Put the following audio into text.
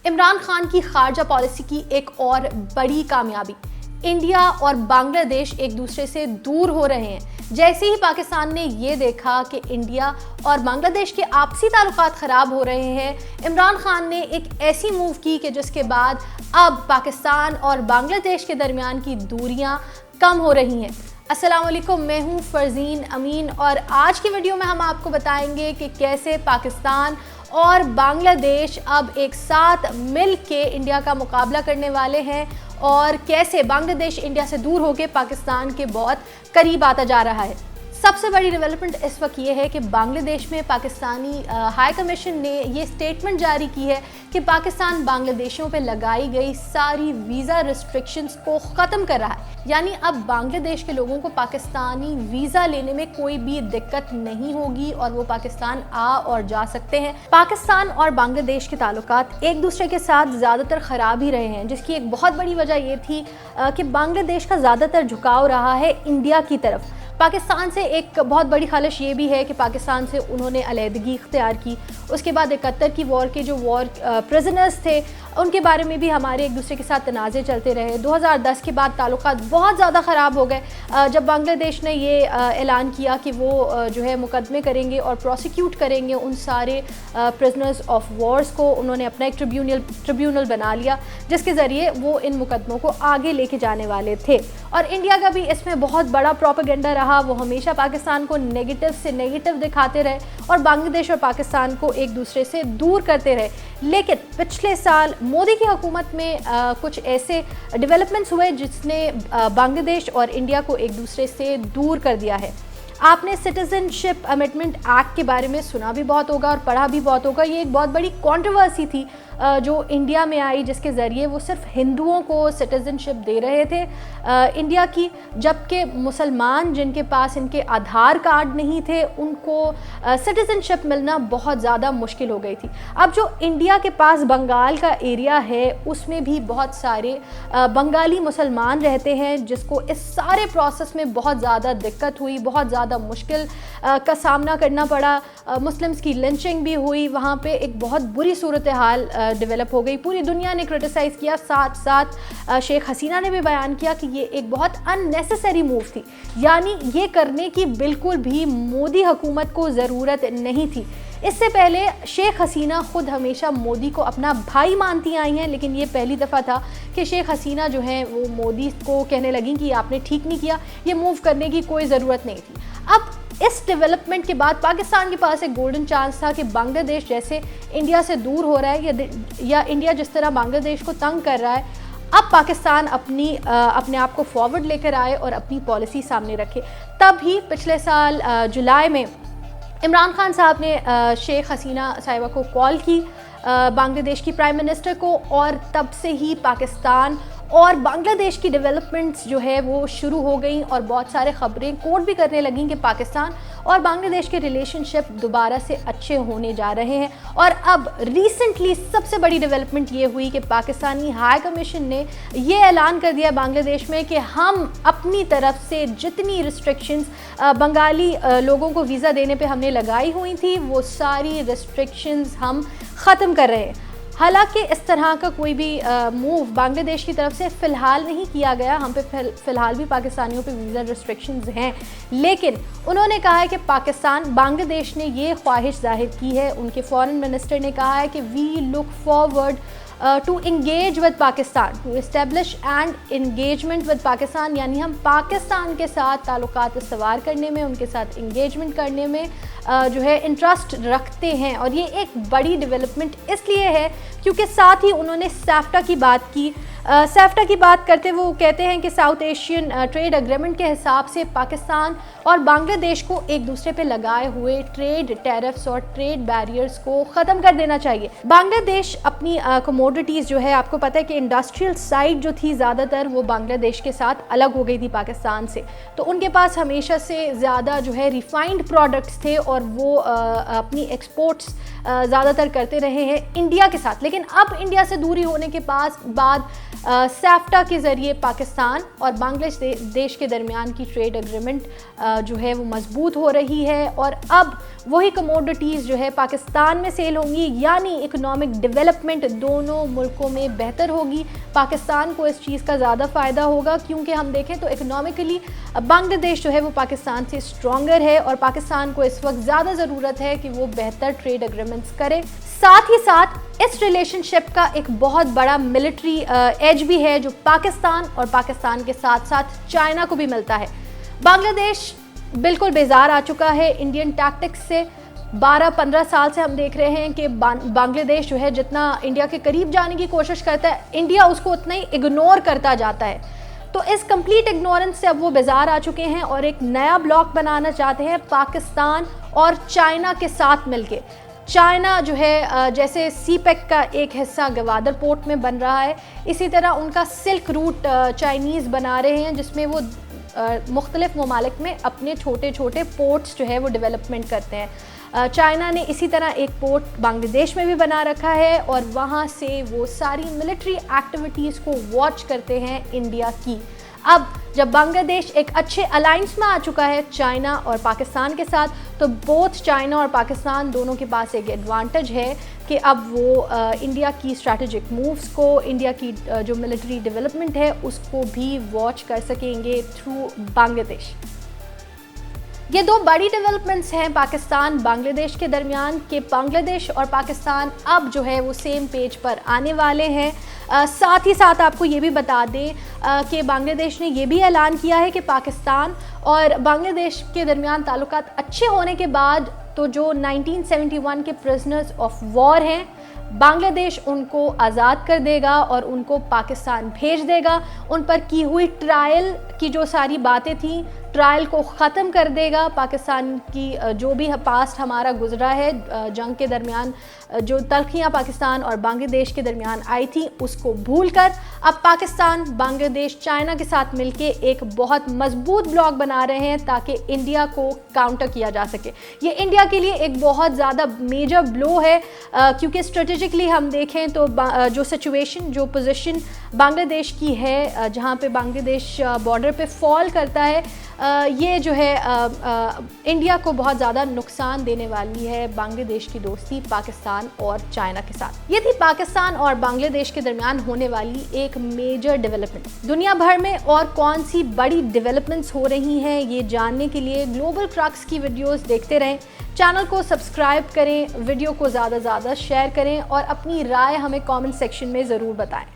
इमरान खान की खारजा पॉलिसी की एक और बड़ी कामयाबी, इंडिया और बांग्लादेश एक दूसरे से दूर हो रहे हैं। जैसे ही पाकिस्तान ने ये देखा कि इंडिया और बांग्लादेश के आपसी ताल्लुकात ख़राब हो रहे हैं, इमरान खान ने एक ऐसी मूव की कि जिसके बाद अब पाकिस्तान और बांग्लादेश के दरमियान की दूरियां कम हो रही हैं। अस्सलाम वालेकुम, मैं हूँ फरजीन अमीन और आज की वीडियो में हम आपको बताएंगे कि कैसे पाकिस्तान और बांग्लादेश अब एक साथ मिल के इंडिया का मुकाबला करने वाले हैं और कैसे बांग्लादेश इंडिया से दूर होकर पाकिस्तान के बहुत करीब आता जा रहा है। सबसे बड़ी डेवलपमेंट इस वक्त ये है कि बांग्लादेश में पाकिस्तानी हाई कमीशन ने ये स्टेटमेंट जारी की है कि पाकिस्तान बांग्लादेशियों पे लगाई गई सारी वीज़ा रिस्ट्रिक्शंस को ख़त्म कर रहा है। यानी अब बांग्लादेश के लोगों को पाकिस्तानी वीज़ा लेने में कोई भी दिक्कत नहीं होगी और वो पाकिस्तान आ और जा सकते हैं। पाकिस्तान और बांग्लादेश के ताल्लुकात एक दूसरे के साथ ज़्यादातर ख़राब ही रहे हैं, जिसकी एक बहुत बड़ी वजह ये थी कि बांग्लादेश का ज़्यादातर झुकाव रहा है इंडिया की तरफ। पाकिस्तान से एक बहुत बड़ी खालिश ये भी है कि पाकिस्तान से उन्होंने अलहदगी इख्तियार की। उसके बाद 71 की वॉर के जो वॉर प्रिजनर्स थे उनके बारे में भी हमारे एक दूसरे के साथ तनाज़े चलते रहे। 2010 के बाद ताल्लुकात बहुत ज़्यादा ख़राब हो गए जब बांग्लादेश ने ये ऐलान किया कि वो जो है मुकदमे करेंगे और प्रोसिक्यूट करेंगे उन सारे प्रिजनर्स ऑफ वॉर्स को। उन्होंने अपना एक ट्रिब्यूनल बना लिया जिसके ज़रिए वो इन मुकदमों को आगे लेके जाने वाले थे। और इंडिया का भी इसमें बहुत बड़ा प्रोपेगेंडा रहा। वो हमेशा पाकिस्तान को नेगेटिव से नेगेटिव दिखाते रहे और बांग्लादेश और पाकिस्तान को एक दूसरे से दूर करते रहे। लेकिन पिछले साल मोदी की हुकूमत में कुछ ऐसे डेवलपमेंट्स हुए जिसने बांग्लादेश और इंडिया को एक दूसरे से दूर कर दिया है। आपने सिटीजनशिप अमेंडमेंट एक्ट के बारे में सुना भी बहुत होगा और पढ़ा भी बहुत होगा। ये एक बहुत बड़ी कंट्रोवर्सी थी जो इंडिया में आई, जिसके ज़रिए वो सिर्फ हिंदुओं को सिटीजनशिप दे रहे थे इंडिया की, जबकि मुसलमान जिनके पास इनके आधार कार्ड नहीं थे उनको सिटीजनशिप मिलना बहुत ज़्यादा मुश्किल हो गई थी। अब जो इंडिया के पास बंगाल का एरिया है उसमें भी बहुत सारे बंगाली मुसलमान रहते हैं, जिसको इस सारे प्रोसेस में बहुत ज़्यादा दिक्कत हुई, बहुत ज़्यादा मुश्किल का सामना करना पड़ा। मुस्लिम्स की लिंचिंग भी हुई, वहाँ पे एक बहुत बुरी सूरत हाल डेवलप हो गई। पूरी दुनिया ने क्रिटिसाइज़ किया, साथ साथ शेख हसीना ने भी बयान किया कि ये एक बहुत अननेसेसरी मूव थी। यानी ये करने की बिल्कुल भी मोदी हुकूमत को ज़रूरत नहीं थी। इससे पहले शेख हसीना खुद हमेशा मोदी को अपना भाई मानती आई हैं, लेकिन ये पहली दफ़ा था कि शेख हसीना जो हैं वो मोदी को कहने लगी कि आपने ठीक नहीं किया, ये मूव करने की कोई ज़रूरत नहीं थी। अब इस डेवलपमेंट के बाद पाकिस्तान के पास एक गोल्डन चांस था कि बांग्लादेश जैसे इंडिया से दूर हो रहा है या इंडिया जिस तरह बांग्लादेश को तंग कर रहा है, अब पाकिस्तान अपने आप को फॉरवर्ड लेकर आए और अपनी पॉलिसी सामने रखे। तब ही पिछले साल जुलाई में इमरान खान साहब ने शेख हसीना साहिबा को कॉल की, बांग्लादेश की प्राइम मिनिस्टर को, और तब से ही पाकिस्तान और बांग्लादेश की डेवलपमेंट्स जो है वो शुरू हो गई और बहुत सारे ख़बरें कोट भी करने लगी कि पाकिस्तान और बांग्लादेश के रिलेशनशिप दोबारा से अच्छे होने जा रहे हैं। और अब रिसेंटली सबसे बड़ी डेवलपमेंट ये हुई कि पाकिस्तानी हाई कमीशन ने ये ऐलान कर दिया बांग्लादेश में कि हम अपनी तरफ से जितनी रिस्ट्रिक्शंस बंगाली लोगों को वीज़ा देने पे हमने लगाई हुई थी वो सारी रिस्ट्रिक्शंस हम ख़त्म कर रहे हैं। हालांकि इस तरह का कोई भी मूव बांग्लादेश की तरफ से फ़िलहाल नहीं किया गया। हम पे फ़िलहाल भी पाकिस्तानियों पे वीज़ा रिस्ट्रिक्शंस हैं, लेकिन उन्होंने कहा है कि बांग्लादेश ने ये ख्वाहिश जाहिर की है, उनके फॉरेन मिनिस्टर ने कहा है कि we look forward to engage with Pakistan, to establish and engagement with Pakistan. यानी हम पाकिस्तान के साथ ताल्लुकात इस्तवार करने में, उनके साथ इंगेजमेंट करने में जो है इंटरेस्ट रखते हैं। और ये एक बड़ी डेवलपमेंट इसलिए है क्योंकि साथ ही उन्होंने सैफ्टा की बात की। सैफ्टा की बात करते वो कहते हैं कि साउथ एशियन ट्रेड एग्रीमेंट के हिसाब से पाकिस्तान और बांग्लादेश को एक दूसरे पे लगाए हुए ट्रेड टैरिफ्स और ट्रेड बैरियर्स को ख़त्म कर देना चाहिए। बांग्लादेश अपनी कमोडिटीज़ जो है, आपको पता है कि इंडस्ट्रियल साइड जो थी ज़्यादातर वो बांग्लादेश के साथ अलग हो गई थी पाकिस्तान से, तो उनके पास हमेशा से ज़्यादा जो है रिफाइंड प्रोडक्ट्स थे और वो अपनी एक्सपोर्ट्स ज़्यादातर करते रहे हैं इंडिया के साथ। लेकिन अब इंडिया से दूरी होने के बाद सैफ्टा के ज़रिए पाकिस्तान और बांग्लादेश के दरमियान की ट्रेड एग्रीमेंट जो है वो मजबूत हो रही है, और अब वही कमोडिटीज़ जो है पाकिस्तान में सेल होंगी, यानी इकोनॉमिक डेवलपमेंट दोनों मुल्कों में बेहतर होगी। पाकिस्तान को इस चीज़ का ज़्यादा फ़ायदा होगा, क्योंकि हम देखें तो इकोनॉमिकली बांग्लादेश जो है वो पाकिस्तान से स्ट्रॉन्गर है, और पाकिस्तान को इस वक्त ज़्यादा ज़रूरत है कि वो बेहतर ट्रेड एग्रीमेंट्स करे। साथ ही साथ इस रिलेशनशिप का एक बहुत बड़ा मिलिट्री एज भी है, जो पाकिस्तान और पाकिस्तान के साथ साथ चाइना को भी मिलता है। बांग्लादेश बिल्कुल बेजार आ चुका है इंडियन टैक्टिक्स से। 12-15 साल से हम देख रहे हैं कि बांग्लादेश जो है जितना इंडिया के करीब जाने की कोशिश करता है, इंडिया उसको उतना ही इग्नोर करता जाता है। तो इस कंप्लीट इग्नोरेंस से अब वो बेजार आ चुके हैं और एक नया ब्लॉक बनाना चाहते हैं पाकिस्तान और चाइना के साथ मिलके। चाइना जो है जैसे सीपेक का एक हिस्सा गवादर पोर्ट में बन रहा है, इसी तरह उनका सिल्क रूट चाइनीज़ बना रहे हैं, जिसमें वो मुख्तलिफ ममालिक में अपने छोटे छोटे पोर्ट्स जो है वो डेवलपमेंट करते हैं। चाइना ने इसी तरह एक पोर्ट बांग्लादेश में भी बना रखा है, और वहाँ से वो सारी मिलिट्री एक्टिविटीज़ को वॉच करते हैं इंडिया की। अब जब बांग्लादेश एक अच्छे अलायंस में आ चुका है चाइना और पाकिस्तान के साथ, तो बोथ चाइना और पाकिस्तान दोनों के पास एक एडवांटेज है कि अब वो इंडिया की स्ट्रैटेजिक मूव्स को, इंडिया की जो मिलिट्री डेवलपमेंट है उसको भी वॉच कर सकेंगे थ्रू बांग्लादेश। ये दो बड़ी डेवलपमेंट्स हैं पाकिस्तान बांग्लादेश के दरमियान, कि बांग्लादेश और पाकिस्तान अब जो है वो सेम पेज पर आने वाले हैं। साथ ही साथ आपको ये भी बता दें कि बांग्लादेश ने ये भी ऐलान किया है कि पाकिस्तान और बांग्लादेश के दरमियान ताल्लुकात अच्छे होने के बाद तो जो 1971 के प्रिजनर्स ऑफ वॉर हैं, बांग्लादेश उनको आज़ाद कर देगा और उनको पाकिस्तान भेज देगा। उन पर की हुई ट्रायल की जो सारी बातें थी, ट्रायल को ख़त्म कर देगा। पाकिस्तान की जो भी पास्ट हमारा गुजरा है जंग के दरमियान, जो तलखियाँ पाकिस्तान और बांग्लादेश के दरमियान आई थी, उसको भूलकर अब पाकिस्तान, बांग्लादेश, चाइना के साथ मिलके एक बहुत मजबूत ब्लॉक बना रहे हैं ताकि इंडिया को काउंटर किया जा सके। ये इंडिया के लिए एक बहुत ज़्यादा मेजर ब्लो है, क्योंकि स्ट्रेटेजिकली हम देखें तो जो सिचुएशन, जो पोजीशन बांग्लादेश की है, जहाँ पे बांग्लादेश बॉर्डर पे फॉल करता है, ये जो है इंडिया को बहुत ज़्यादा नुकसान देने वाली है बांग्लादेश की दोस्ती पाकिस्तान और चाइना के साथ। ये थी पाकिस्तान और बांग्लादेश के दरमियान होने वाली एक मेजर डेवलपमेंट। दुनिया भर में और कौन सी बड़ी डेवलपमेंट्स हो रही हैं, ये जानने के लिए ग्लोबल क्रक्स की वीडियोस देखते रहें। चैनल को सब्सक्राइब करें, वीडियो को ज़्यादा से ज़्यादा शेयर करें और अपनी राय हमें कमेंट सेक्शन में ज़रूर बताएं।